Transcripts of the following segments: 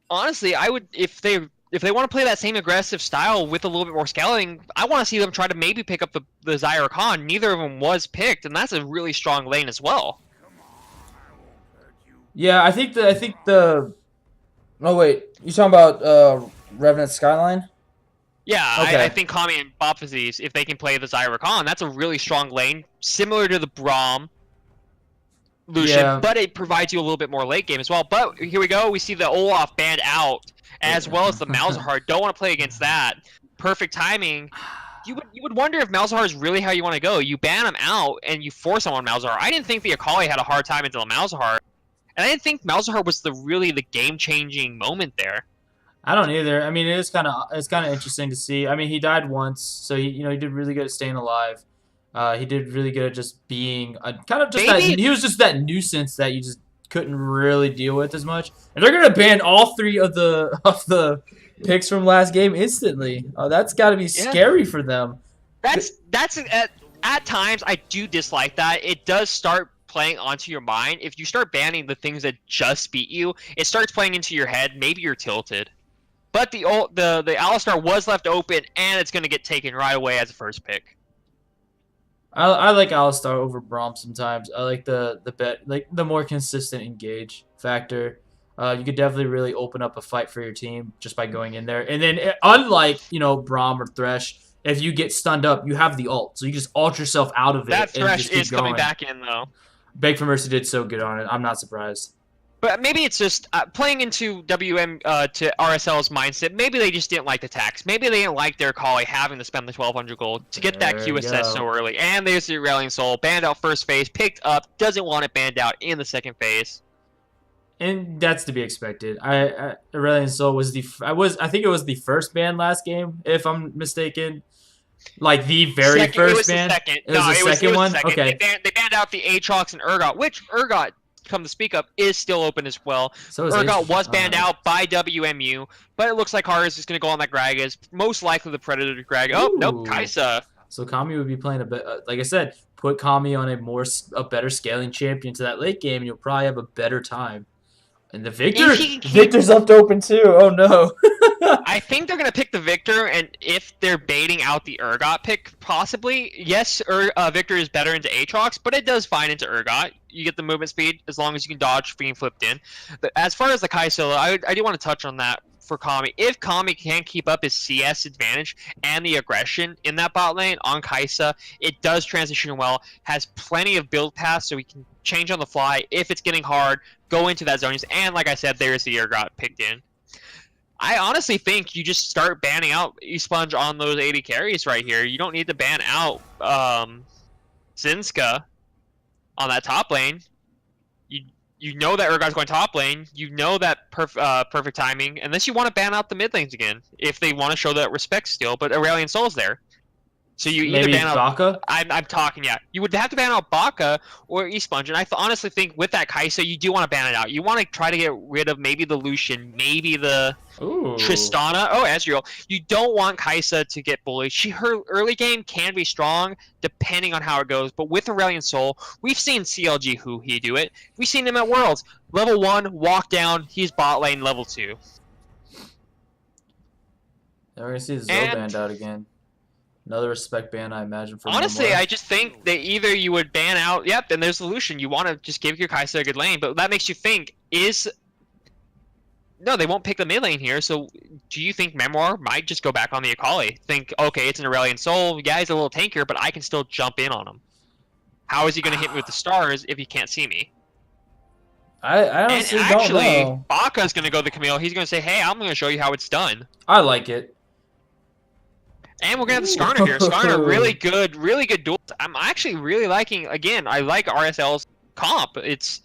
honestly, I would if they want to play that same aggressive style with a little bit more scaling, I want to see them try to maybe pick up the Zyra Khan. Neither of them was picked, and that's a really strong lane as well. Yeah, I think the. Oh wait, you talking about Revenant Skyline? Yeah, I Okay. think Kami and Bophases, if they can play the Zyra Khan, that's a really strong lane, similar to the Braum Lucian, Yeah. but it provides you a little bit more late game as well. But here we go, we see the Olaf banned out, as well as the Malzahar. Don't want to play against that. Perfect timing. You would wonder if Malzahar is really how you want to go. You ban him out and you force him on Malzahar. I didn't think the Akali had a hard time until Malzahar, and I didn't think Malzahar was really the game changing moment there. I don't either. I mean, it's kind of interesting to see. I mean, he died once, so he did really good at staying alive. He did really good at just being kind of just that. Maybe He was just that nuisance that you just couldn't really deal with as much. And they're gonna ban all three of the picks from last game instantly. That's got to be yeah. scary for them. That's at times I do dislike that. It does start playing onto your mind. If you start banning the things that just beat you, it starts playing into your head. Maybe you're tilted. But the Alistar was left open, and it's going to get taken right away as a first pick. I like Alistar over Braum sometimes. I like the more consistent engage factor. You could definitely really open up a fight for your team just by going in there. And then, unlike Braum or Thresh, if you get stunned up, you have the ult, so you just ult yourself out of it. That and Thresh just keep is coming going. back in, though. Beg for Mercy did so good on it. I'm not surprised. But maybe it's just playing into WM to RSL's mindset. Maybe they just didn't like the tax. Maybe they didn't like their Akali having to spend the 1,200 gold to get that There Q you assess go. so early. And there's the Aurelion Soul banned out first phase, picked up, doesn't want it banned out in the second phase. And that's to be expected. Aurelion Sol was I think it was the first ban last game, if I'm mistaken. Like the very first ban. It Was the second one. Okay. They banned out the Aatrox and Urgot, which Urgot, come to speak of, is still open as well. So is Urgot was banned out by WMU, but it looks like Hara is just going to go on that Gragas. Most likely the Predator Grag. Oh, nope, Kai'Sa. So Kami would be playing a bit. Like I said, put Kami on a better scaling champion to that late game, and you'll probably have a better time. And the Victor's left open too. Oh no. I think they're going to pick the Victor, and if they're baiting out the Urgot pick, possibly, yes, Victor is better into Aatrox, but it does fine into Urgot. You get the movement speed as long as you can dodge being flipped in. But as far as the Kai'Sa, I do want to touch on that for Kami. If Kami can keep up his CS advantage and the aggression in that bot lane on Kai'Sa, it does transition well, has plenty of build paths so he can change on the fly. If it's getting hard, go into that zone. And like I said, there's the Urgot picked in. I honestly think you just start banning out Esponge on those 80 carries right here. You don't need to ban out Zinska on that top lane. You know that Urgot's going top lane. You know that perfect timing. Unless you want to ban out the mid lanes again, if they want to show that respect still. But Aurelion Sol's there. So you either ban out Baka? I'm talking, yeah. You would have to ban out Baka or Esponge, and I honestly think with that Kai'Sa, you do want to ban it out. You want to try to get rid of maybe the Lucian, maybe the Tristana. Oh, Ezreal. You don't want Kai'Sa to get bullied. Her early game can be strong, depending on how it goes. But with Aurelion Sol, we've seen CLG who he do it. We've seen him at Worlds. Level 1, walk down, he's bot lane, level 2. Now we're going to see the Zo banned out again. Another respect ban, I imagine. For honestly, I just think that either you would ban out, yep, and there's the Lucian. You want to just give your Kai'Sa a good lane, but that makes you think, no, they won't pick the mid lane here, so do you think Memoir might just go back on the Akali? Think, okay, it's an Aurelion Sol, yeah, he's a little tankier, but I can still jump in on him. How is he going to hit me with the stars if he can't see me? I honestly don't know. Baka's going to go the Camille. He's going to say, hey, I'm going to show you how it's done. I like it. And we're going to have the Skarner here. Skarner, really good duel. I'm actually really liking, again, I like RSL's comp. It's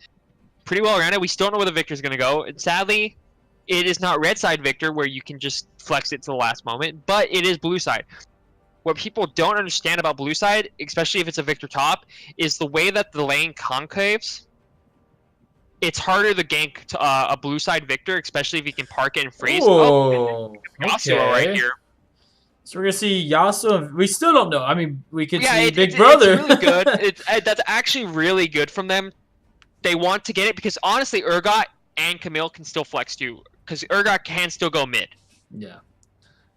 pretty well rounded. We still don't know where the Victor's going to go. And sadly, it is not red side Victor where you can just flex it to the last moment, but it is blue side. What people don't understand about blue side, especially if it's a Victor top, is the way that the lane concaves. It's harder to gank a blue side Victor, especially if you can park it and freeze. Oh, Yasuo right here. So we're gonna see Yasuo. We still don't know. I mean, we could see Big Brother. It's really good. That's actually really good from them. They want to get it because honestly, Urgot and Camille can still flex too. because Urgot can still go mid. Yeah.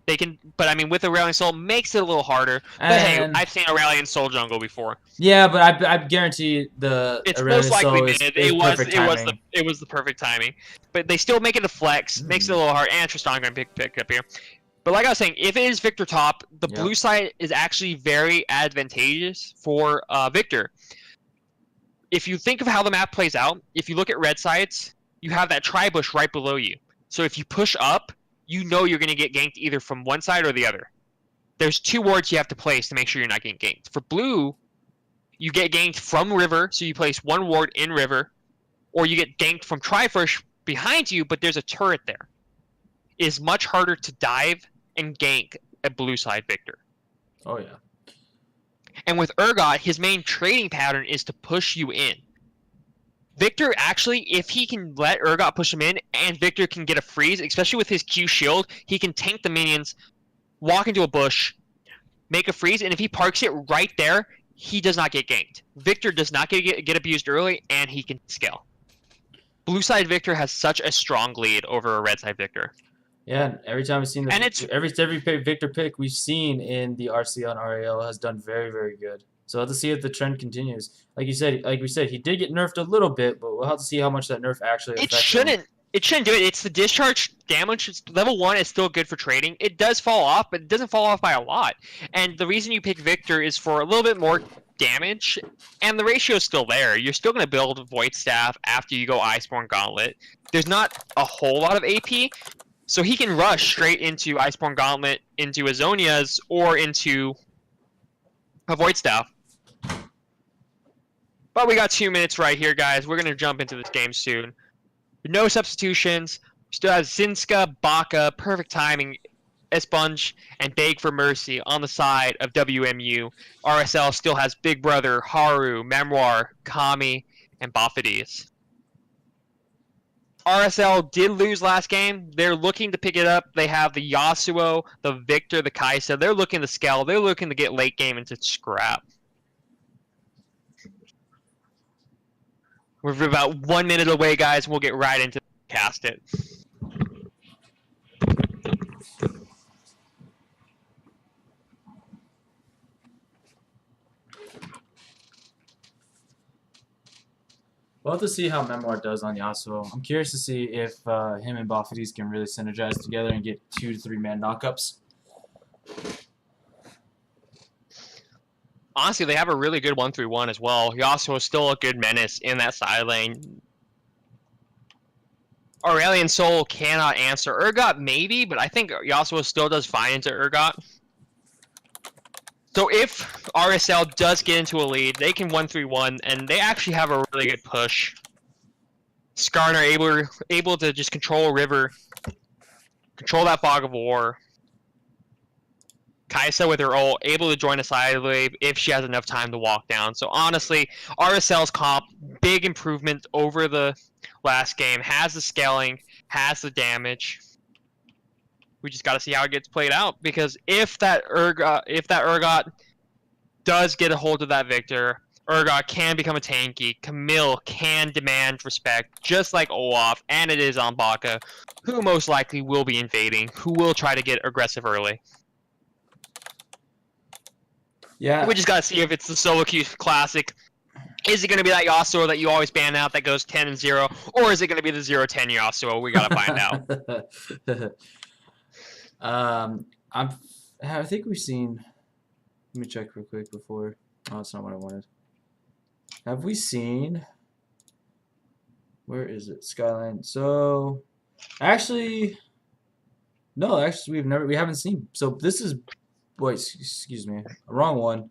They can, but I mean, with Aurelion Soul makes it a little harder. But hey, And I've seen Aurelion Soul jungle before. yeah, but I guarantee the It's most Aurelion likely Soul mid. is perfect timing. It was the perfect timing. But they still make it a flex, makes it a little hard. And Tristan gonna pick up here. But like I was saying, if it is Victor top, the blue side is actually very advantageous for Victor. If you think of how the map plays out, if you look at red sides, you have that tri-bush right below you. So if you push up, you know you're going to get ganked either from one side or the other. There's 2 wards you have to place to make sure you're not getting ganked. For blue, you get ganked from river, so you place 1 ward in river, or you get ganked from tri-bush behind you, but there's a turret there. It is much harder to dive and gank a blue side Victor. Oh yeah. And with Urgot, his main trading pattern is to push you in. Victor actually, if he can let Urgot push him in, and Victor can get a freeze, especially with his Q shield, he can tank the minions, walk into a bush, make a freeze, and if he parks it right there, he does not get ganked. Victor does not get abused early, and he can scale. Blue side Victor has such a strong lead over a red side Victor. Yeah, every time we've seen the, and it's every Victor pick we've seen in the RCL and RAL has done very, very good. So we'll have to see if the trend continues. Like we said, he did get nerfed a little bit, but we'll have to see how much that nerf actually affects him. It shouldn't do it. It's the discharge damage. It's level 1 is still good for trading. It does fall off, but it doesn't fall off by a lot. And the reason you pick Victor is for a little bit more damage, and the ratio is still there. You're still going to build Void Staff after you go Iceborne Gauntlet. There's not a whole lot of AP, so he can rush straight into Iceborne Gauntlet, into Azonia's, or into a Void Staff. But we got 2 minutes right here, guys. We're going to jump into this game soon. No substitutions. We still have Zinska, Baka, perfect timing, Esponge, and Beg for Mercy on the side of WMU. RSL still has Big Brother, Haru, Memoir, Kami, and Bafidis. RSL did lose last game. They're looking to pick it up. They have the Yasuo, the Victor, the Kaisa. They're looking to scale. They're looking to get late game into scrap. We're about 1 minute away, guys. We'll get right into cast it. We'll have to see how Memoir does on Yasuo. I'm curious to see if him and Bafidis can really synergize together and get 2 to 3 man knockups. Honestly, they have a really good 1-3-1 as well. Yasuo is still a good menace in that side lane. Aurelion Soul cannot answer. Urgot maybe, but I think Yasuo still does fine into Urgot. So if RSL does get into a lead, they can 1-3-1, and they actually have a really good push. Skarn are able to just control a river, control that fog of war. Kaisa with her ult, able to join a side wave if she has enough time to walk down. So honestly, RSL's comp, big improvement over the last game. Has the scaling, has the damage. We just got to see how it gets played out, because if that Urgot does get a hold of that Victor, Urgot can become a tanky. Camille can demand respect, just like Olaf, and it is on Baka, who most likely will be invading, who will try to get aggressive early. Yeah. We just gotta see if it's the solo queue classic. Is it gonna be that Yasuo that you always ban out that goes 10-0, or is it gonna be the 0-10 Yasuo? We gotta find out. I think we've seen. Let me check real quick before. Oh, that's not what I wanted. Have we seen? Where is it? Skyline. So, actually, no. Actually, we haven't seen. So this is. Wait, excuse me. Wrong one.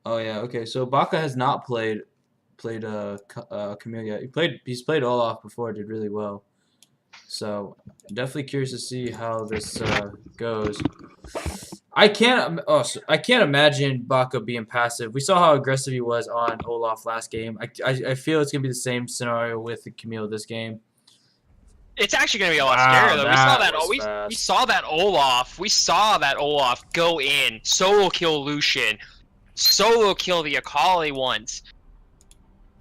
Oh yeah, okay. So Baka has not played Camille yet. He's played Olaf before, did really well. So definitely curious to see how this goes. I can't imagine Baka being passive. We saw how aggressive he was on Olaf last game. I feel it's gonna be the same scenario with Camille this game. It's actually going to be a lot scarier, though. We saw that Olaf. We saw that Olaf go in, solo kill Lucian, solo kill the Akali once.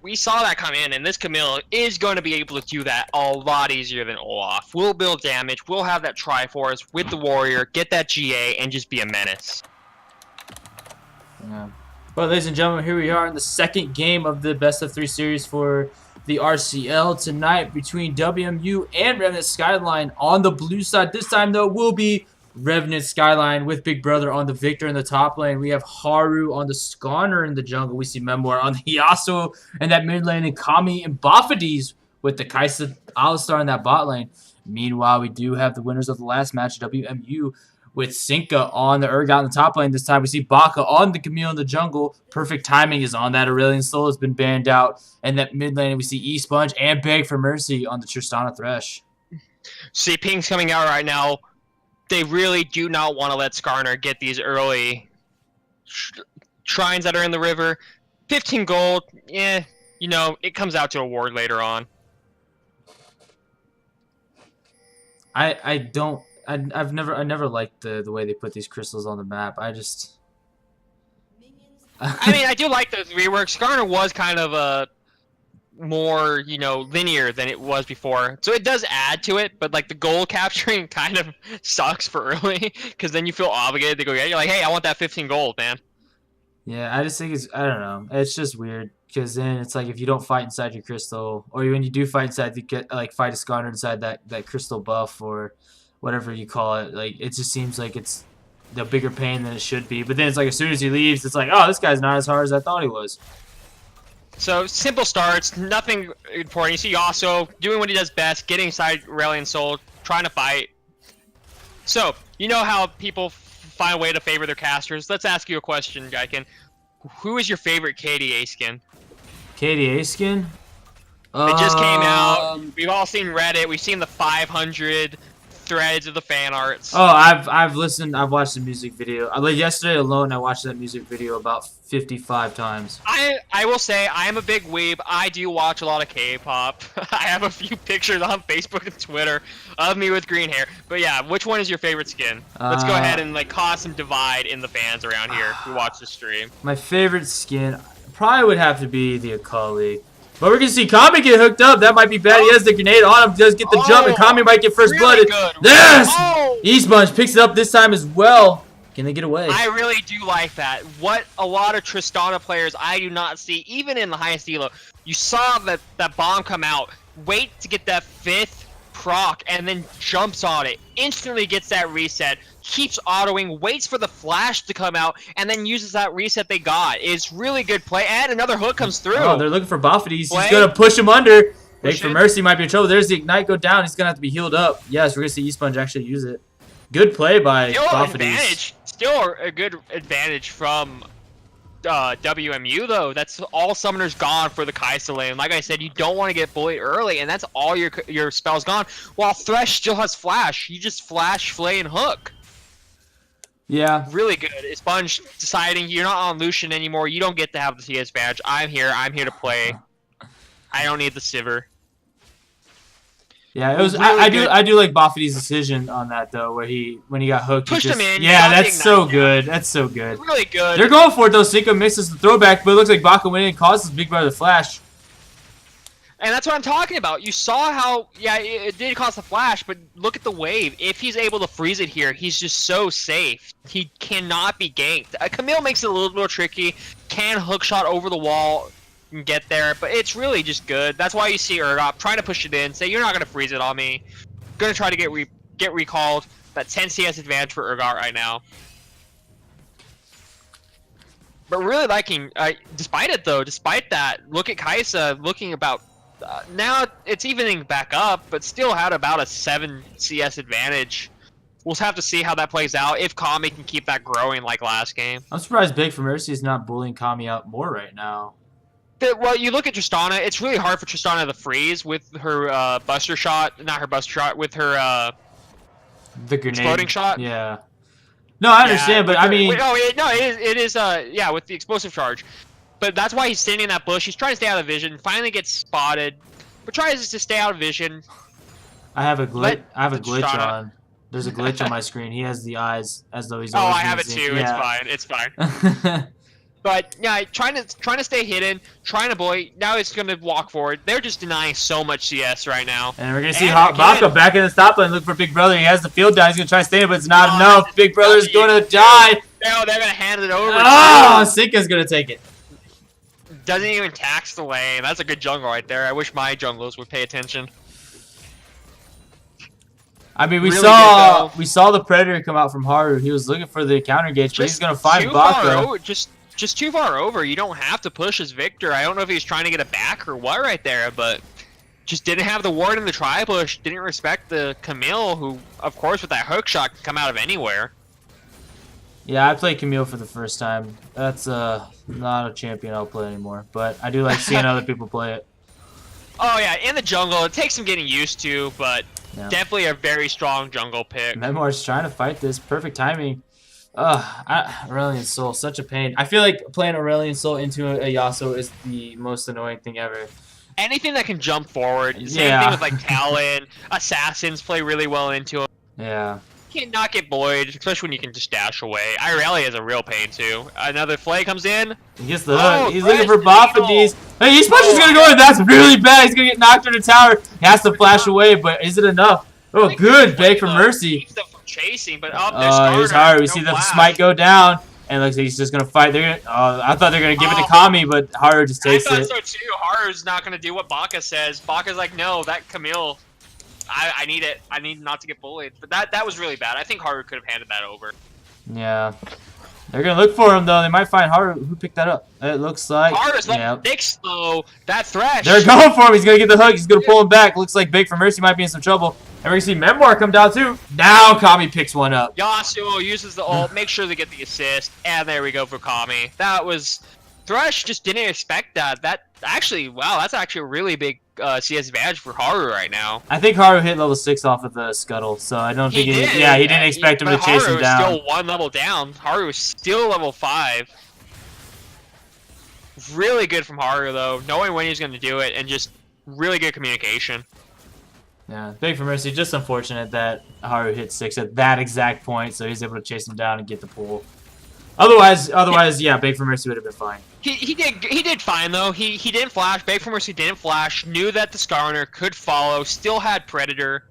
We saw that come in, and this Camille is going to be able to do that a lot easier than Olaf. We'll build damage, we'll have that Triforce with the Warrior, get that GA, and just be a menace. Yeah. Well, ladies and gentlemen, here we are in the second game of the best-of-3 series for the RCL tonight between WMU and Revenant Skyline on the blue side. This time, though, will be Revenant Skyline with Big Brother on the Victor in the top lane. We have Haru on the Sconner in the jungle. We see Memoir on the Yasuo and that mid lane, and Kami and Bafadis with the Kaisa Alistar in that bot lane. Meanwhile, we do have the winners of the last match, WMU, with Sinka on the Urgot in the top lane. This time we see Baka on the Camille in the jungle. Perfect timing is on that. Aurelion Soul has been banned out. And that mid lane we see Esponge and Beg for Mercy on the Tristana Thresh. See, ping's coming out right now. They really do not want to let Skarner get these early shrines that are in the river. 15 gold, yeah, you know, it comes out to a ward later on. I never liked the way they put these crystals on the map. I mean, I do like those reworks. Skarner was kind of a more, you know, linear than it was before, so it does add to it, but like the goal capturing kind of sucks for early, because then you feel obligated to go get. You're like, hey, I want that 15 gold, man. Yeah, I just think I don't know, it's just weird, because then it's like if you don't fight inside your crystal, or when you do fight inside, you get like fight a Skarner inside that crystal buff or whatever you call it, like it just seems like it's the bigger pain than it should be. But then it's like as soon as he leaves, it's like, oh, this guy's not as hard as I thought he was. So, simple starts, nothing important. You see Yasuo doing what he does best, getting inside Aurelion Soul, trying to fight. So, you know how people find a way to favor their casters. Let's ask you a question, Gaiken. Who is your favorite KDA skin? KDA skin? It just came out. We've all seen Reddit. We've seen the 500 threads of the fan arts. Oh, I've watched the music video. Like yesterday alone, I watched that music video about 55 times. I will say I am a big weeb. I do watch a lot of K-pop. I have a few pictures on Facebook and Twitter of me with green hair. But yeah, which one is your favorite skin? Let's go ahead and like cause some divide in the fans around here who watch the stream. My favorite skin probably would have to be the Akali. But we're going to see Kami get hooked up. That might be bad. He has the grenade on him. Does get the jump, and Kami might get first blooded. Yes! Esponge picks it up this time as well. Can they get away? I really do like that. What a lot of Tristana players I do not see, even in the highest elo. You saw that bomb come out. Wait to get that 5th proc, and then jumps on it. Instantly gets that reset. Keeps autoing, waits for the flash to come out, and then uses that reset they got. It's really good play, and another hook comes through. Oh, they're looking for Bafadis. He's going to push him under. Beg for Mercy might be in trouble. There's the Ignite go down. He's going to have to be healed up. Yes, we're going to see Esponge actually use it. Good play by Bafadis. Still a good advantage from WMU, though. That's all summoners gone for the Kaisa lane. Like I said, you don't want to get bullied early, and that's all your spells gone. While Thresh still has flash. You just flash, flay, and hook. Yeah. Really good. Sponge deciding you're not on Lucian anymore. You don't get to have the CS badge. I'm here. I'm here to play. I don't need the Sivir. Yeah, it was. Really I do like Bafadis' decision on that though, where when he got hooked, pushed him in. Yeah, that's so good. That's so good. Really good. They're going for it though. Sinka misses the throwback, but it looks like Baka went in and causes Big Brother to flash. And that's what I'm talking about. You saw how, yeah, it did cost a flash, but look at the wave. If he's able to freeze it here, he's just so safe. He cannot be ganked. Camille makes it a little more tricky. Can hookshot over the wall and get there, but it's really just good. That's why you see Urgot trying to push it in, say, you're not going to freeze it on me. Going to try to get recalled. That 10 CS advantage for Urgot right now. But really liking, despite that, look at Kaisa looking about. Now it's evening back up, but still had about a 7 CS advantage. We'll have to see how that plays out, if Kami can keep that growing like last game. I'm surprised Beg for Mercy is not bullying Kami out more right now. Well, you look at Tristana, it's really hard for Tristana to freeze with her buster shot, not her buster shot, with her the grenade. Exploding shot. Yeah. No, I understand, but I mean... it is, yeah, with the explosive charge. But that's why he's standing in that bush. He's trying to stay out of vision. Finally gets spotted, but tries to stay out of vision. I have a glitch on. There's a glitch on my screen. He has the eyes as though he's. Oh, I have it too. Yeah. It's fine. It's fine. But yeah, trying to stay hidden, trying to bully. Now it's gonna walk forward. They're just denying so much CS right now. And we're gonna see Baka back in the stop lane, look for Big Brother. He has the field down. He's gonna try to stay it, but it's not enough. Big Brother's gonna die. No, they're gonna hand it over. Oh, Sinka's gonna take it. Doesn't even tax the lane. That's a good jungle right there. I wish my junglers would pay attention. I mean, we Really saw the Predator come out from Haru. He was looking for the counter gauge, but he's gonna find Baka. Just too far over. You don't have to push as Victor. I don't know if he was trying to get a back or what right there, but just didn't have the ward in the try push. Didn't respect the Camille, who, of course, with that hook shot can come out of anywhere. Yeah, I played Camille for the first time. That's not a champion I'll play anymore, but I do like seeing other people play it. Oh yeah, in the jungle, it takes some getting used to, but definitely a very strong jungle pick. Memoir's trying to fight this. Perfect timing. Aurelion Sol, such a pain. I feel like playing Aurelion Sol into a Yasuo is the most annoying thing ever. Anything that can jump forward. Same thing with like Talon. Assassins play really well into him. Yeah. You cannot get bullied, especially when you can just dash away. Irelia is a real pain too. Another flay comes in. He gets the hook. He's looking for Bafadis. Hey, he's punching gonna go in. That's really bad. He's gonna get knocked through the tower. He has to flash away, but is it enough? Oh, good. Beg for mercy. Chasing, but up there's here's Haru. We see the smite go down, and looks like he's just gonna fight. They're gonna. I thought they were gonna give it to Kami, but Haru just takes it. I thought so too. Haru's not gonna do what Baka says. Baka's like, no, that Camille. I need it. I need not to get bullied. But that was really bad. I think Haru could have handed that over. Yeah. They're gonna look for him though. They might find Haru. Who picked that up? It looks like Haru's Nick slow. That Thresh. They're going for him. He's gonna get the hook. He's gonna pull him back. Looks like Beg for Mercy might be in some trouble. And we're gonna see Memoir come down too. Now Kami picks one up. Yasuo uses the ult, make sure they get the assist, and there we go for Kami. That was Thresh just didn't expect that. That actually, wow, that's actually a really big CS advantage for Haru right now. I think Haru hit level 6 off of the scuttle, so I don't think he didn't expect him to chase him down. Haru is still one level down. Haru is still level 5. Really good from Haru though, knowing when he's gonna do it and just really good communication. Yeah, Beg for Mercy. Just unfortunate that Haru hit 6 at that exact point, so he's able to chase him down and get the pull. Otherwise, yeah, Beg for Mercy would have been fine. He did fine though. He didn't flash. Beg for Mercy didn't flash. Knew that the Skarner could follow. Still had Predator.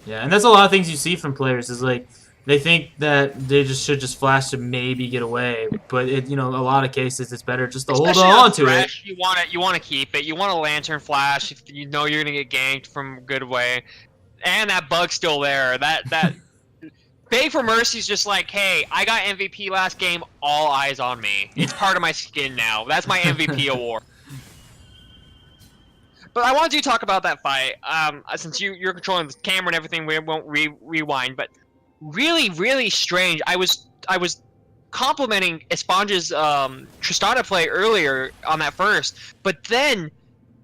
Yeah, and that's a lot of things you see from players. Is like they think that they should just flash to maybe get away, but a lot of cases it's better just to hold on to it. You want to keep it. You want a lantern flash if you know you're gonna get ganked from good way, and that bug's still there. That Beg for Mercy's just like, hey, I got MVP last game. All eyes on me. It's part of my skin now. That's my MVP award. But I wanted to talk about that fight. Since you're controlling the camera and everything, we won't rewind. But really, really strange. I was complimenting Esponja's Tristana play earlier on that first, but then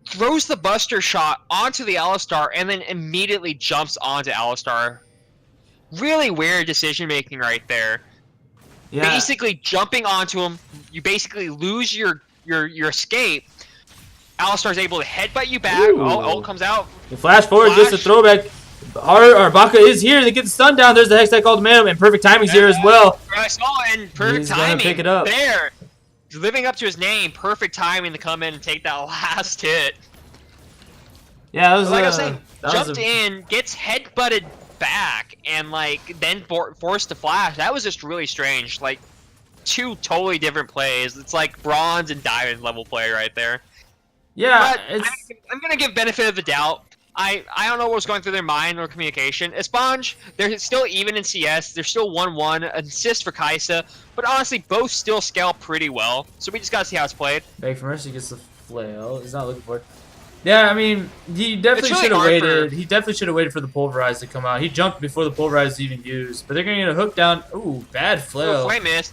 throws the Buster shot onto the Alistar and then immediately jumps onto Alistar. Really weird decision making right there. Yeah. Basically jumping onto him, you basically lose your escape. Alistar's able to headbutt you back. Ooh. Oh, comes out. The flash forward, just a throwback. Baka is here. They get the stun down. There's the Hextech Ultimatum, and perfect timing's here as well. I saw it, and perfect timing. Pick it up. There. Living up to his name, perfect timing to come in and take that last hit. Yeah, that was like I was saying, jumped in, gets headbutted back, and then forced to flash. That was just really strange. Like, two totally different plays. It's like bronze and diamond level play right there. Yeah, but I'm gonna give benefit of the doubt. I don't know what was going through their mind or communication. Esponge, they're still even in CS. They're still 1-1, assist for Kaisa, but honestly, both still scale pretty well. So we just gotta see how it's played. Beg for Mercy gets the flail. He's not looking for it. Yeah, I mean, he definitely should have waited. He definitely should have waited for the pulverize to come out. He jumped before the pulverize was even used. But they're gonna get a hook down. Ooh, bad flail. Flame missed.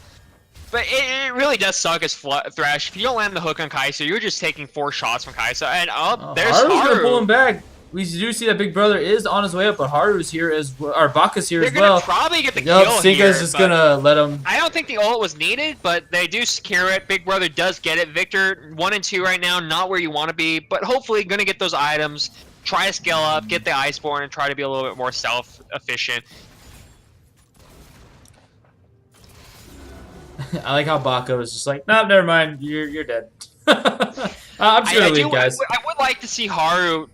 But it really does suck as Thresh. If you don't land the hook on Kaisa, you're just taking 4 shots from Kaisa. And there's Haru. Haru's gonna pull him back. We do see that Big Brother is on his way up, but Haru's here as well. Or Baka's here as well. They're gonna probably get the kill here. Sinka's just gonna let him. I don't think the ult was needed, but they do secure it. Big Brother does get it. Victor 1 and 2 right now, not where you want to be, but hopefully gonna get those items. Try to scale up, get the Iceborne, and try to be a little bit more self-efficient. I like how Baka was just like, nope, never mind. You're dead. I'm just gonna leave, guys. I would like to see Haru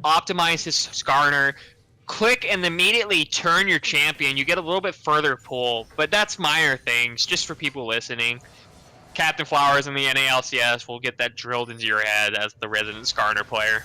optimize his Skarner, click and immediately turn your champion. You get a little bit further pull, but that's minor things, just for people listening. Captain Flowers in the NALCS will get that drilled into your head as the resident Skarner player.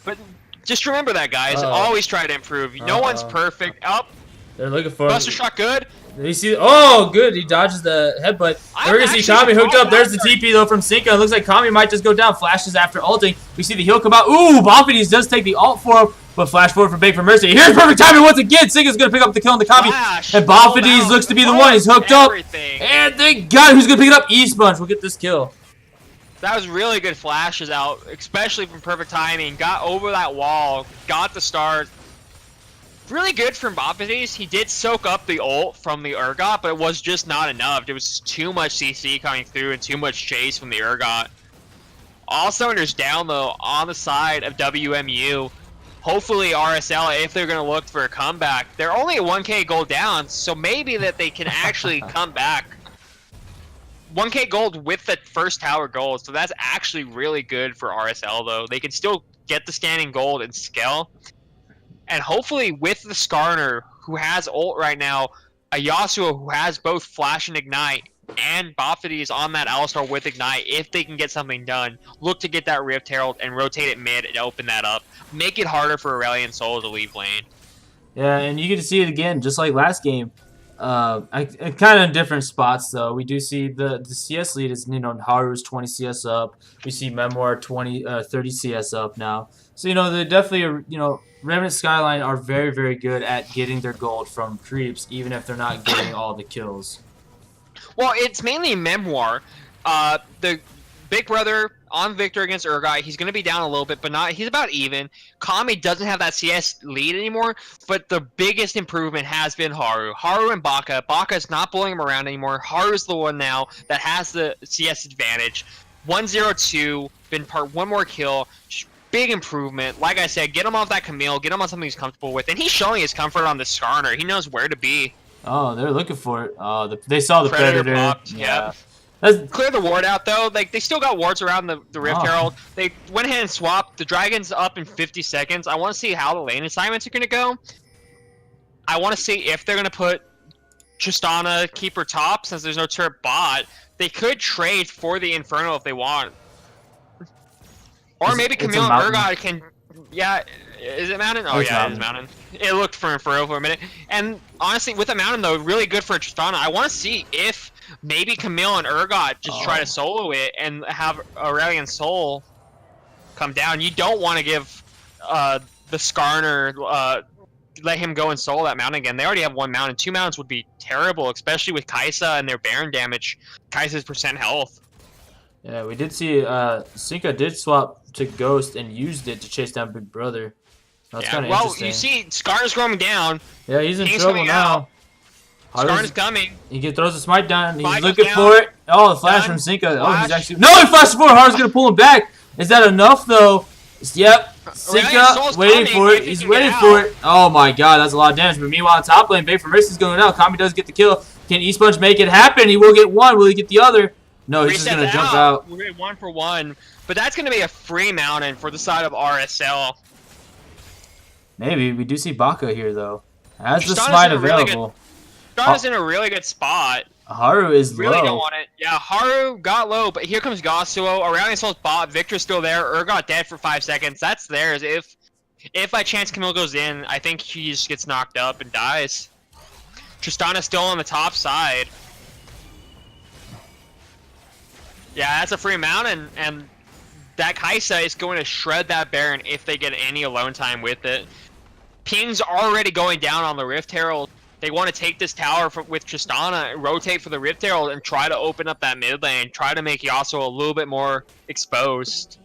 But just remember that, guys. Always try to improve. No one's perfect. Up. They're looking for Buster shot good. You see? Oh, good. He dodges the headbutt. We're gonna see Kami hooked up. There's the TP though from Sinka. It looks like Kami might just go down. Flashes after ulting. We see the heal come out. Ooh, Varsity does take the ult for him, but flash forward for Big for Mercy. Here's perfect timing once again. Sinka's gonna pick up the kill on the Kami, and Varsity looks to be the one. He's hooked up, and thank God, who's gonna pick it up? Esponge will get this kill. That was really good flashes out, especially from perfect timing. Got over that wall, got the start. Really good from Varsity. He did soak up the ult from the Urgot, but it was just not enough. There was too much CC coming through and too much chase from the Urgot. All cylinders down, though, on the side of WMU. Hopefully RSL, if they're going to look for a comeback, they're only a 1k gold down, so maybe that they can actually come back. 1k gold with the first tower gold, so that's actually really good for RSL, though. They can still get the standing gold and scale. And hopefully with the Skarner, who has ult right now, a Yasuo who has both Flash and Ignite, and Varsity is on that Alistar with Ignite, if they can get something done, look to get that Rift Herald and rotate it mid and open that up. Make it harder for Aurelion Sol to leave lane. Yeah, and you get to see it again, just like last game. Kind of in different spots, though. We do see the CS lead is, Haru's 20 CS up. We see Memoir 30 CS up now. So, they definitely, Revenant Skyline are very, very good at getting their gold from creeps, even if they're not getting all the kills. Well, it's mainly Memoir. The big brother on Victor against Urgot, he's going to be down a little bit, but he's about even. Kami doesn't have that CS lead anymore, but the biggest improvement has been Haru. Haru and Baka. Baka's not bullying him around anymore. Haru's the one now that has the CS advantage. 1-0-2, been one more kill. Big improvement. Like I said, get him off that Camille, get him on something he's comfortable with, and he's showing his comfort on the Skarner. He knows where to be. Oh, they're looking for it. Oh, they saw the Predator. Popped, yeah. Clear the ward out, though. Like, they still got wards around the Rift Herald. They went ahead and swapped. The Dragon's up in 50 seconds. I want to see how the lane assignments are going to go. I want to see if they're going to put Tristana keeper top, since there's no turret bot. They could trade for the Inferno if they want. Or maybe Camille and Urgot can... Yeah, is it Mountain? Oh, yeah, it is Mountain. It looked for Inferno for a minute. And honestly, with a Mountain, though, really good for Tristana. I want to see if maybe Camille and Urgot just try to solo it and have Aurelion Sol come down. You don't want to give the Skarner... let him go and solo that Mountain again. They already have one Mountain. 2 Mountains would be terrible, especially with Kai'Sa and their Baron damage. Kai'Sa's % health. Yeah, we did see Sinka did swap to Ghost and used it to chase down Big Brother. That's kind of interesting. You see Skarner's going down. Yeah, he's in trouble now. Skarner's coming. He throws a smite down. He's looking for it. Oh, the flash from Sinka. Oh, he's actually... No, he flashed forward. Haru's going to pull him back. Is that enough, though? Yep. Sinka waiting for it. He's waiting for it. Oh my god, that's a lot of damage. But meanwhile, on top lane, Big for Mercy's going out. Kami does get the kill. Can Esponge make it happen? He will get one. Will he get the other? No, he's just going to jump out. We're going 1 for 1. But that's going to be a free Mountain for the side of RSL. Maybe. We do see Baka here, though. Has the smite available. Tristana's in a really good spot. Haru is really low. Don't want it. Yeah, Haru got low, but here comes Yasuo. Aurelion Sol's bot. Victor's still there. Urgot dead for 5 seconds. That's theirs. If by chance Camille goes in, I think he just gets knocked up and dies. Tristana's still on the top side. Yeah, that's a free Mountain, and that Kai'Sa is going to shred that Baron if they get any alone time with it. Ping's already going down on the Rift Herald. They want to take this tower with Tristana, rotate for the Rift Herald, and try to open up that mid lane. Try to make Yasuo a little bit more exposed.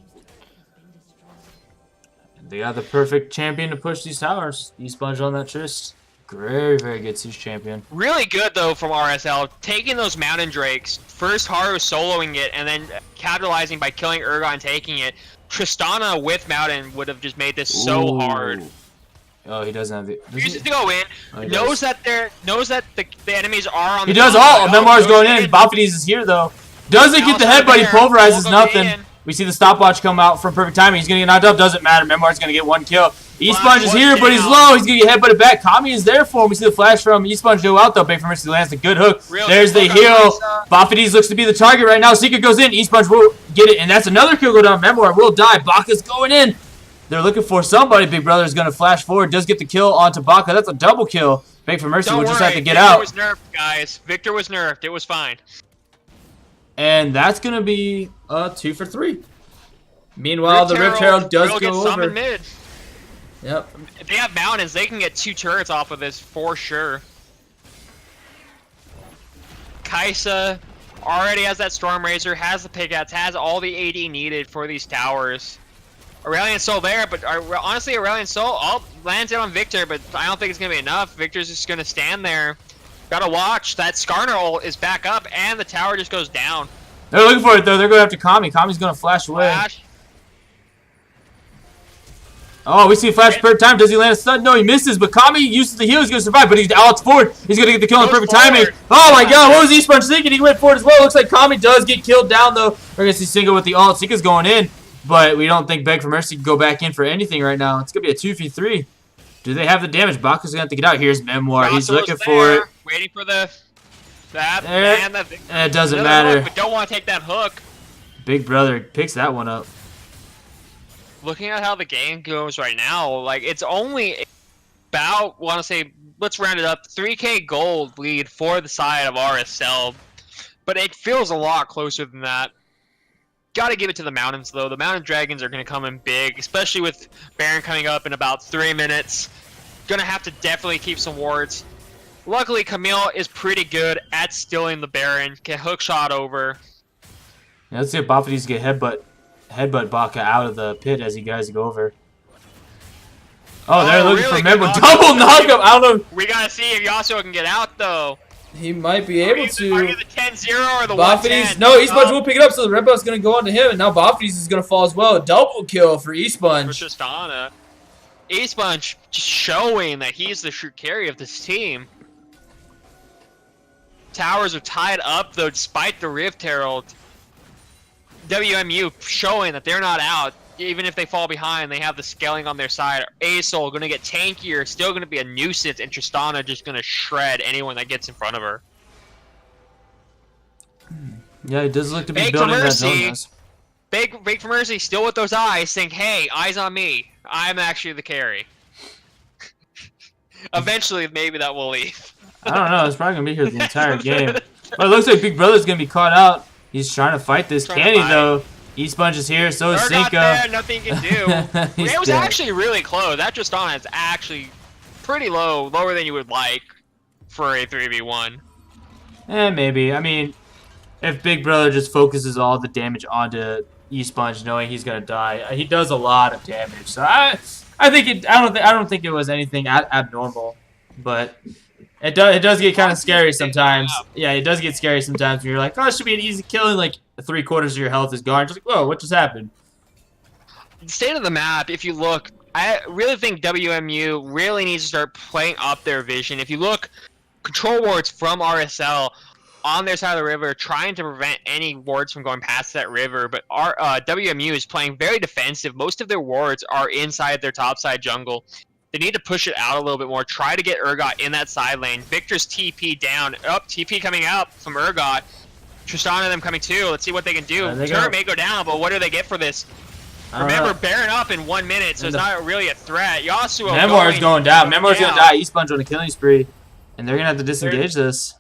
They got the perfect champion to push these towers. Esponge on that Trist. Very, very good siege champion. Really good, though, from RSL. Taking those Mountain Drakes. First Haru soloing it, and then capitalizing by killing Urgot and taking it. Tristana with Mountain would have just made this so hard. Oh, he doesn't have the. Refuses to go in. Oh, knows that the enemies are on. He the does. top Oh, side. Memoir's going goes in. Bophides is here though. Doesn't get the Alistair headbutt. He there. pulverizes Won't go nothing. in. We see the stopwatch come out from perfect timing. He's gonna get knocked up. Doesn't matter. Memoir's gonna get 1 kill. Esponge is here, but he's low. He's gonna get headbutted back. Kami is there for him. We see the flash from Esponge go out though. Big for Mercy lands a good hook. There's the heal. Bophides looks to be the target right now. Seeker goes in. Esponge will get it, and that's another kill go down. Memoir will die. Baka's going in. They're looking for somebody. Big Brother is gonna flash forward. Does get the kill onto Baka. That's a double kill. Big for Mercy will just have to get out. Victor was nerfed, guys. Victor was nerfed. It was fine. And that's going to be 2 for 3. Meanwhile, the Rift Herald does go over. Mid. Yep. If they have mountains, they can get 2 turrets off of this for sure. Kaisa already has that Storm Razor, has the pickaxe, has all the AD needed for these towers. Aurelion Soul there, but honestly, Aurelion Soul lands it on Victor, but I don't think it's going to be enough. Victor's just going to stand there. Gotta watch. That Skarner ult is back up, and the tower just goes down. They're looking for it, though. They're going after Kami. Kami's going to flash away. Oh, we see a flash per time. Does he land a stun? No, he misses, but Kami uses the heal. He's going to survive, but he's out forward. He's going to get the kill in perfect timing. Oh, my God. What was Esponge thinking? He went forward as well. Looks like Kami does get killed down, though. We're going to see Single with the ult. Sika's going in, but we don't think Beg for Mercy can go back in for anything right now. It's going to be a 2v3. Do they have the damage? Baka's going to have to get out. Here's Memoir. He's looking for it. Waiting for the... It doesn't matter. Hook, but don't want to take that hook. Big Brother picks that one up. Looking at how the game goes right now, like it's only about, want to say, let's round it up, 3k gold lead for the side of RSL, but it feels a lot closer than that. Gotta give it to the Mountains though. The Mountain Dragons are gonna come in big, especially with Baron coming up in about 3 minutes. Gonna have to definitely keep some wards. Luckily, Camille is pretty good at stealing the Baron. Can hook shot over. Yeah, let's see if Bophides get headbutt Baka out of the pit as you guys go over. Oh, they're looking for Memoir. Double knockup. I don't know. We gotta see if Yasuo can get out though. He might be able to. Are you the 10-0 or the Bophides? 1-10? No, Esponge will pick it up, so the Red Buff's gonna go on to him, and now Bophides is gonna fall as well. Double kill for Esponge. For Tristana. Esponge just showing that he's the true carry of this team. Towers are tied up though, despite the Rift Herald. WMU showing that they're not out. Even if they fall behind, they have the scaling on their side. Asol going to get tankier, still going to be a nuisance, and Tristana just going to shred anyone that gets in front of her. Yeah, it does look to be building that zone. Big for Mercy, still with those eyes, saying, hey, eyes on me. I'm actually the carry. Eventually, maybe that will leave. I don't know. It's probably going to be here the entire game. But it looks like Big Brother's going to be caught out. He's trying to fight this. Can he, though? Esponge is here, so is Cinco. There, nothing you can do. It was dead. actually really close. That Tristana is actually pretty low, lower than you would like for a 3v1. Maybe. I mean, if Big Brother just focuses all the damage onto Esponge, knowing he's gonna die, he does a lot of damage. So I think it. I don't think it was anything abnormal, but it does get kind of scary sometimes. Yeah, it does get scary sometimes when you're like, oh, it should be an easy kill, and like 3/4 of your health is gone. Just like, whoa, what just happened? State of the map, if you look, I really think WMU really needs to start playing up their vision. If you look, control wards from RSL on their side of the river, trying to prevent any wards from going past that river, but our WMU is playing very defensive. Most of their wards are inside their top side jungle. They need to push it out a little bit more, try to get Urgot in that side lane. Victor's TP down. TP coming out from Urgot. Tristana and them coming too. Let's see what they can do. Turret may go down, but what do they get for this? Remember, Baron up in 1 minute, so it's not really a threat. Yasuo Memoir's going down. Memoir's going to die. Esponge on a killing spree. And they're going to have to disengage this.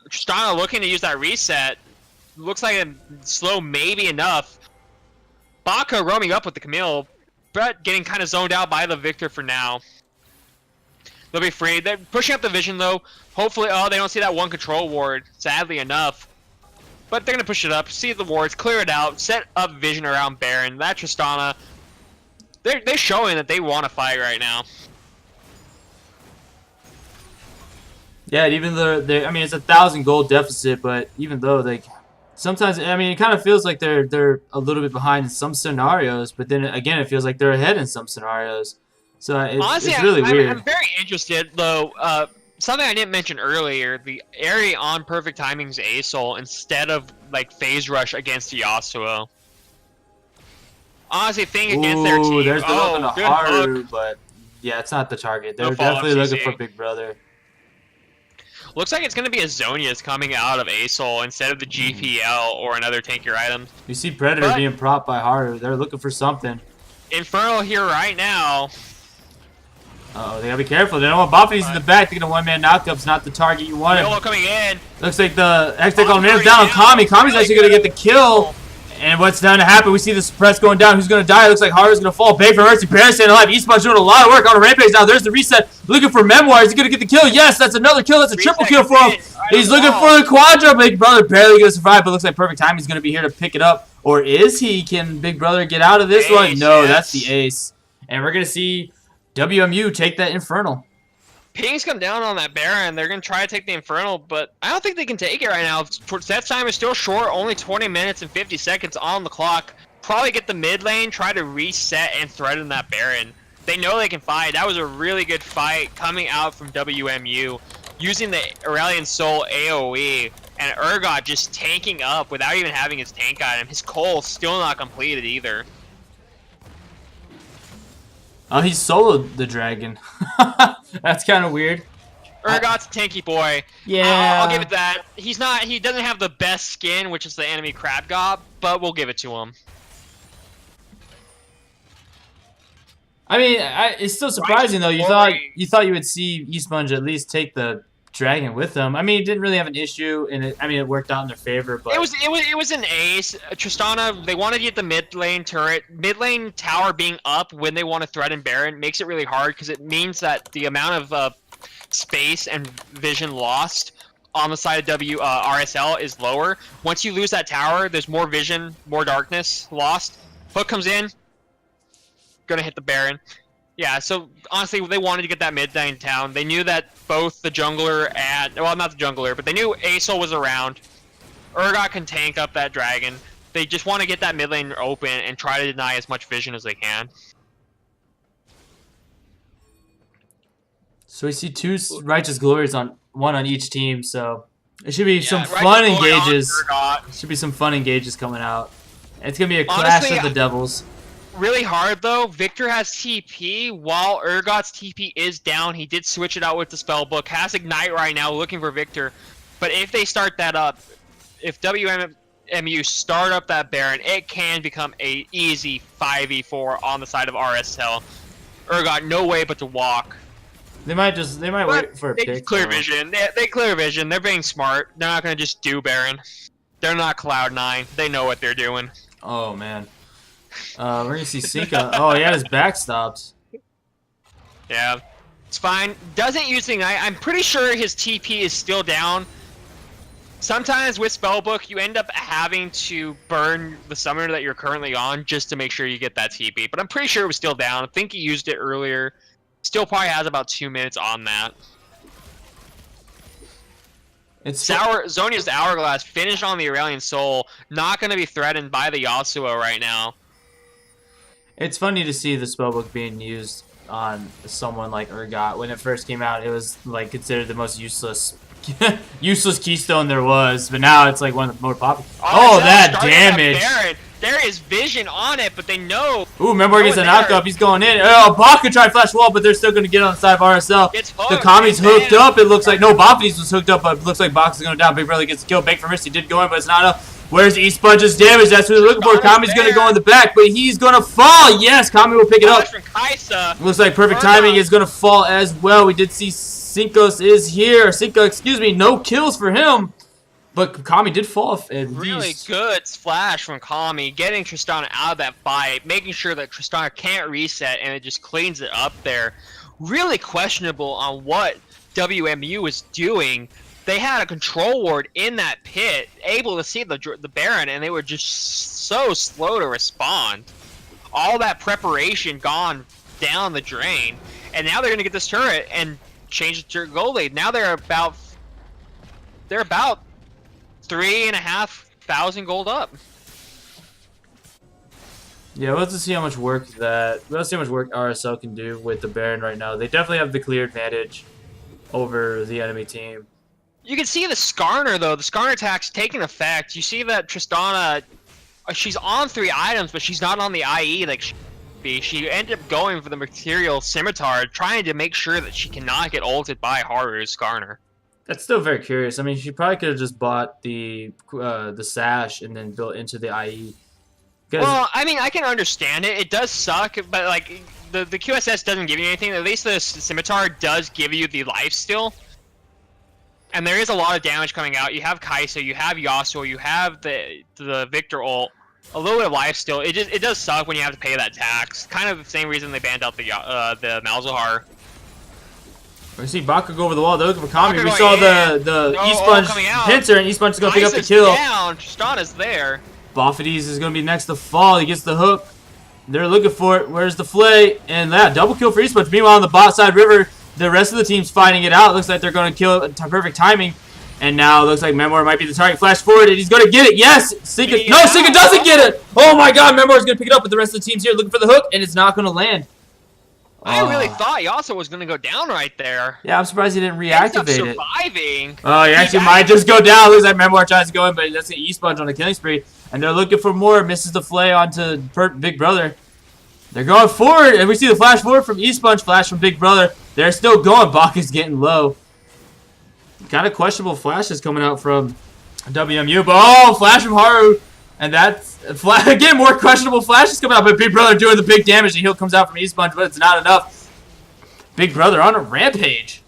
Tristana looking to use that reset. Looks like a slow maybe enough. Baka roaming up with the Camille. Brett getting kind of zoned out by the Victor for now. They'll be free. They're pushing up the vision though. Hopefully, oh, they don't see that one control ward, sadly enough. But they're going to push it up, see the wards, clear it out, set up vision around Baron. That Tristana, they're showing that they want to fight right now. Yeah, even though I mean, it's 1,000 gold deficit, but even though sometimes, I mean, it kind of feels like they're a little bit behind in some scenarios, but then again, it feels like they're ahead in some scenarios. So Honestly, it's really weird. I'm very interested though. Something I didn't mention earlier: the Aerie on perfect timing's ASOL instead of like phase rush against Yasuo. Honestly, thing against their Ooh, team. there's the look on the Oh, good hook. Haru, but yeah, it's not the target. No They're follow-up definitely looking for CC. Big Brother. Looks like it's going to be a Zonia's coming out of ASOL instead of the GPL or another tankier item. You see Predator But being propped by Haru. They're looking for something. Infernal here right now. Uh-oh, they gotta be careful. They don't want Boppies in the back. Thinking a one-man knockup's not the target you wanted. Yolo coming in. Looks like the X-Tech on him down on Kami. Kami's actually gonna get the kill. And what's going to happen? We see the suppress going down. Who's going to die? It looks like Haru's going to fall. Big for Mercy. Parents staying alive. Esports doing a lot of work on a rampage now. There's the reset. Looking for Memoir. Is he going to get the kill? Yes, that's another kill. That's a triple kill for him. He's looking for the quadra. Big Brother barely going to survive, but looks like perfect time. He's going to be here to pick it up. Or is he? Can Big Brother get out of this one? No, that's the ace. And we're going to see WMU take that Infernal. Ping's come down on that Baron. They're going to try to take the Infernal, but I don't think they can take it right now. Set time is still short, only 20 minutes and 50 seconds on the clock. Probably get the mid lane, try to reset and threaten that Baron. They know they can fight. That was a really good fight coming out from WMU, using the Aurelion Soul AoE, and Urgot just tanking up without even having his tank item. His Cole still not completed either. Oh, he soloed the dragon. That's kind of weird. Urgot's a tanky boy. Yeah. I'll give it that. He doesn't have the best skin, which is the enemy crab god, but we'll give it to him. I mean, it's still surprising though. You thought you would see Eastmunge at least take the dragon with them. I mean, it didn't really have an issue, and it worked out in their favor. But it was an ace. Tristana, they wanted to get the mid lane turret, mid lane tower being up when they want to threaten Baron makes it really hard because it means that the amount of space and vision lost on the side of RSL is lower. Once you lose that tower, there's more vision, more darkness lost. Hook comes in, gonna hit the Baron. Yeah, so honestly, they wanted to get that mid lane down. They knew that both the jungler and, well, not the jungler, but they knew Asol was around. Urgot can tank up that dragon. They just want to get that mid lane open and try to deny as much vision as they can. So we see two Righteous Glories one on each team, so it should be some fun engages. Should be some fun engages coming out. It's gonna be a clash of the devils. Really hard though. Victor has TP while Urgot's TP is down. He did switch it out with the spellbook. Has Ignite right now looking for Victor. But if they start that up, if WMU start up that Baron, it can become a easy 5v4 on the side of RSL. Urgot no way but to walk. They might wait for a pick. Clear vision. They clear vision. They're being smart. They're not gonna just do Baron. They're not Cloud9. They know what they're doing. Oh man. We're gonna see Sinka. Oh, he had his back stopped. Yeah, it's fine. Doesn't use Ignite. I'm pretty sure his TP is still down. Sometimes with Spellbook, you end up having to burn the summoner that you're currently on just to make sure you get that TP. But I'm pretty sure it was still down. I think he used it earlier. Still probably has about 2 minutes on that. It's Zonia's Hourglass finished on the Aurelion Soul. Not going to be threatened by the Yasuo right now. It's funny to see the spellbook being used on someone like Urgot. When it first came out, it was like considered the most useless keystone there was, but now it's like one of the more popular. Oh, that damage! There is vision on it, but they know. Ooh, remember gets a knockup. He's going in. Oh, Bach could try flash wall, but they're still going to get on the side of RSL. The Kami's hooked up. It looks like no Boppies was hooked up, but it looks like Box is going down. Big Brother gets the kill. Big for Misty did go in, but it's not enough. Where's Eastsponge's damage? That's what they're looking for. Kami's going to go in the back, but he's going to fall. Yes, Kami will pick it up. Looks like perfect timing is going to fall as well. We did see Cincos is here. Cinco, excuse me. No kills for him. But Kami did fall at really least. Good splash from Kami, getting Tristana out of that fight, making sure that Tristana can't reset, and it just cleans it up there. Really questionable on what WMU was doing. They had a control ward in that pit, able to see the Baron, and they were just so slow to respond. All that preparation gone down the drain, and now they're going to get this turret and change it to gold lead. Now they're about 3,500 gold up. Yeah, we'll have to see how much work RSL can do with the Baron right now. They definitely have the clear advantage over the enemy team. You can see the Skarner though. The Skarner attack's taking effect. You see that Tristana, she's on 3 items, but she's not on the IE like she should be. She ended up going for the Material Scimitar, trying to make sure that she cannot get ulted by Haru Skarner. That's still very curious. I mean, she probably could have just bought the sash and then built into the IE. Well, I mean, I can understand it. It does suck, but like the QSS doesn't give you anything. At least the Scimitar does give you the life steal. And there is a lot of damage coming out. You have Kai'Sa, you have Yasuo, you have the Victor ult, a little bit of life steal. It does suck when you have to pay that tax. Kind of the same reason they banned out the Malzahar. We see Baka go over the wall. They're looking for Kami. We saw the No, E-Sponge pincer, and E-Sponge is going to pick up the kill. Down. Tristana's there. Boffides is going to be next to fall. He gets the hook. They're looking for it. Where's the flay? And that double kill for E-Sponge. Meanwhile, on the bot side river, the rest of the team's fighting it out. Looks like they're going to kill it at perfect timing. And now it looks like Memoir might be the target. Flash forward, and he's going to get it. Yes! Sinka. Yeah. No, Sinka doesn't get it! Oh my god, Memoir's going to pick it up, but the rest of the team's here looking for the hook, and it's not going to land. I really thought Yasuo was going to go down right there. Yeah, I'm surprised he didn't reactivate it. Surviving. Oh, he actually might just go down. Looks like Memoir tries to go in, but that's an E-Sponge on a killing spree. And they're looking for more. Misses the flay onto Big Brother. They're going forward, and we see the flash forward from E-Sponge, flash from Big Brother. They're still going. Baka's getting low. Kind of questionable flashes coming out from WMU, but oh, flash from Haru. And that's, again, more questionable flashes coming out, but Big Brother doing the big damage. The heal comes out from E-Sponge, but it's not enough. Big Brother on a rampage.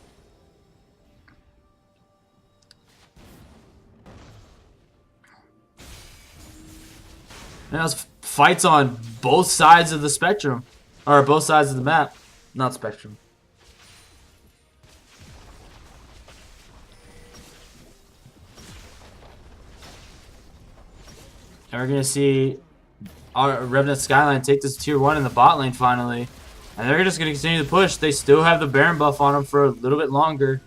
Now it's fights on both sides of the spectrum. Or both sides of the map. Not spectrum. And we're going to see our Revenant Skyline take this tier 1 in the bot lane finally. And they're just going to continue to push. They still have the Baron buff on them for a little bit longer.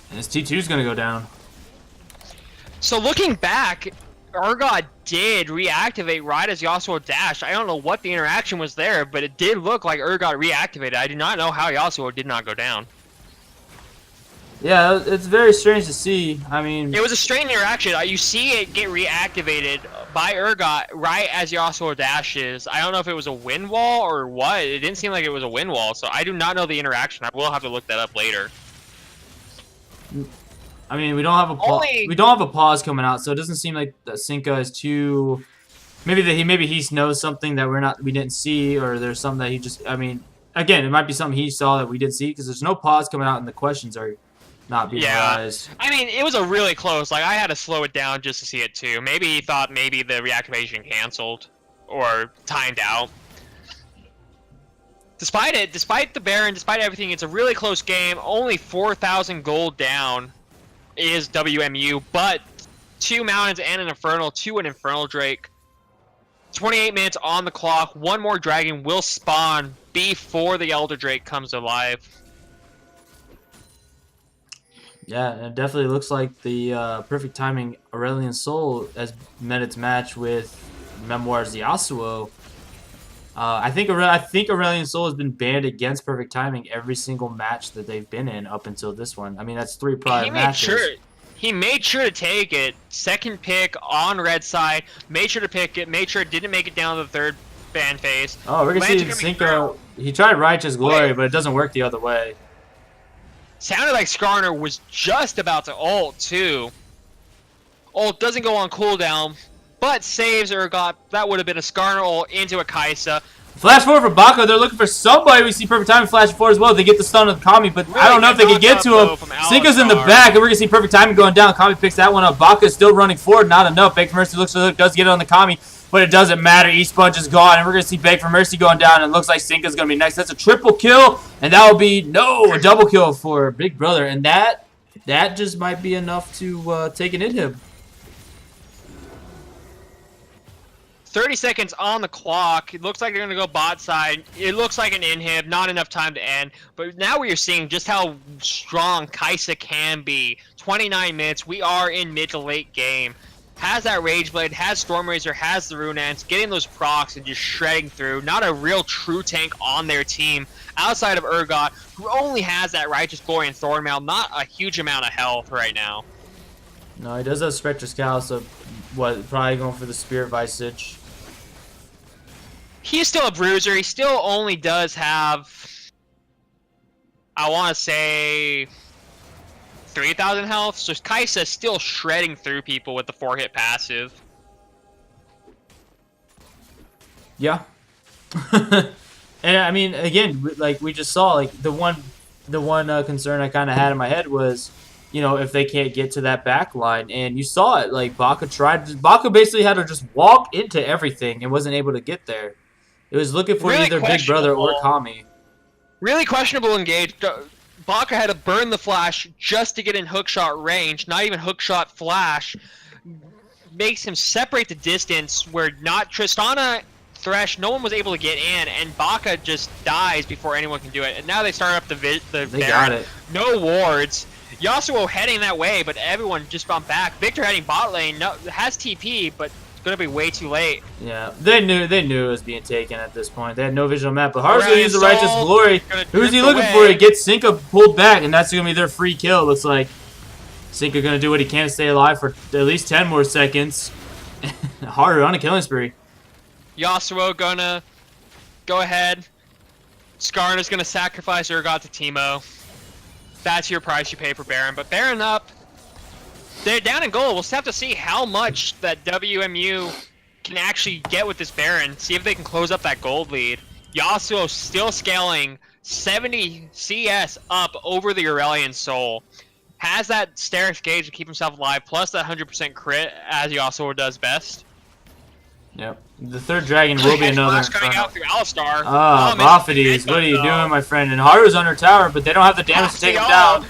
And this T2 is going to go down. So looking back, Urgot did reactivate right as Yasuo dashed. I don't know what the interaction was there, but it did look like Urgot reactivated. I do not know how Yasuo did not go down. Yeah, it's very strange to see. I mean, it was a strange interaction. You see it get reactivated by Urgot right as Yasuo dashes. I don't know if it was a wind wall or what. It didn't seem like it was a wind wall, so I do not know the interaction. I will have to look that up later. I mean, we don't have a pause coming out, so it doesn't seem like that Sinka is too. Maybe he knows something that we didn't see, or there's something that he just. I mean, again, it might be something he saw that we didn't see because there's no pause coming out, and the questions are not being realized. I mean, it was a really close. Like I had to slow it down just to see it too. Maybe he thought maybe the reactivation canceled or timed out. Despite the Baron, despite everything, it's a really close game. Only 4,000 gold down is WMU, but 2 Mountains and an Infernal, an Infernal Drake. 28 minutes on the clock. One more Dragon will spawn before the Elder Drake comes alive. Yeah, and it definitely looks like the perfect timing Aurelion Sol has met its match with Memoir's Yasuo. I think Aurelion Sol has been banned against perfect timing every single match that they've been in up until this one. I mean, that's 3 prior matches. He made sure to take it. Second pick on red side. Made sure to pick it. Made sure it didn't make it down to the 3rd ban phase. Oh, we're going to see Sinka. He tried Righteous Glory, but it doesn't work the other way. Sounded like Skarner was just about to ult, too. Ult doesn't go on cooldown, but saves Urgot. That would have been a Skarner ult into a Kai'Sa. Flash forward for Baka. They're looking for somebody. We see perfect timing flash forward as well. They get the stun of Kami, but really I don't know if they can get to him. Sinka's in the back, and we're going to see perfect timing going down. Kami picks that one up. Baka is still running forward. Not enough. Beg for Mercy looks for the hook. Does get it on the Kami, but it doesn't matter. E-Sponge is gone, and we're going to see Beg for Mercy going down, and it looks like Sinka's going to be next. That's a triple kill, and that will be, a double kill for Big Brother, and that just might be enough to take an inhib. 30 seconds on the clock. It looks like they're going to go bot side. It looks like an inhib. Not enough time to end. But now we are seeing just how strong Kai'Sa can be. 29 minutes. We are in mid to late game. has that Rage Blade, has Stormrazor, has the Runeants, getting those procs and just shredding through. Not a real true tank on their team outside of Urgot, who only has that Righteous Glory and Thornmail, not a huge amount of health right now. No, he does have Spectre's Cal, so what? Probably going for the Spirit Visage. He's still a bruiser. He still only does have, I want to say, 3,000 health. So Kai'Sa's still shredding through people with the 4-hit passive. Yeah. And I mean, again, like we just saw, like the one concern I kind of had in my head was, you know, if they can't get to that back line. And you saw it, like Baka basically had to just walk into everything and wasn't able to get there. It was looking for Really either Big Brother or Kami. Really questionable engage. Baka had to burn the flash just to get in hookshot range, not even hookshot flash. Makes him separate the distance where not Tristana, Thresh, no one was able to get in, and Baka just dies before anyone can do it. And now they start up the They Baron. got it. No wards. Yasuo heading that way, but everyone just bumped back. Victor heading bot lane, has TP, but it's gonna be way too late. Yeah, they knew it was being taken at this point. They had no visual map, but Har's gonna use the Soul, Righteous Glory. Who's he looking for? He gets Sinka pulled back, and that's gonna be their free kill. It looks like Sinka gonna do what he can to stay alive for at least 10 more seconds. Haru on a killing spree. Yasuo gonna go ahead. Skarna's gonna sacrifice Urgot to Teemo. That's your price you pay for Baron, but Baron up. They're down in gold. We'll just have to see how much that WMU can actually get with this Baron. See if they can close up that gold lead. Yasuo still scaling 70 CS up over the Aurelion Soul. Has that Sterix gauge to keep himself alive, plus that 100% crit as Yasuo does best. Yep. The third dragon will be another. Coming out through Alistar. Ah, Varsity, what are you doing, my friend? And Haru's under tower, but they don't have the damage to take him down.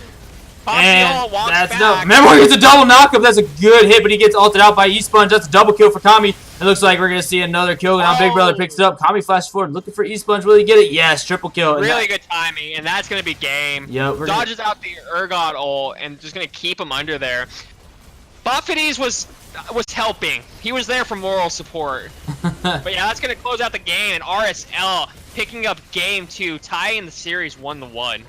And that's no. Remember, he gets a double knockup. That's a good hit, but he gets ulted out by Esponge. That's a double kill for Kami. It looks like we're gonna see another kill. Now Big Brother picks it up. Kami flashes forward, looking for Esponge. Will he get it? Yes, triple kill. Really good timing, and that's gonna be game. Yep. Dodges out the Urgot ult and just gonna keep him under there. Buffities was helping. He was there for moral support. But yeah, that's gonna close out the game, and RSL picking up game 2, tying the series 1-1.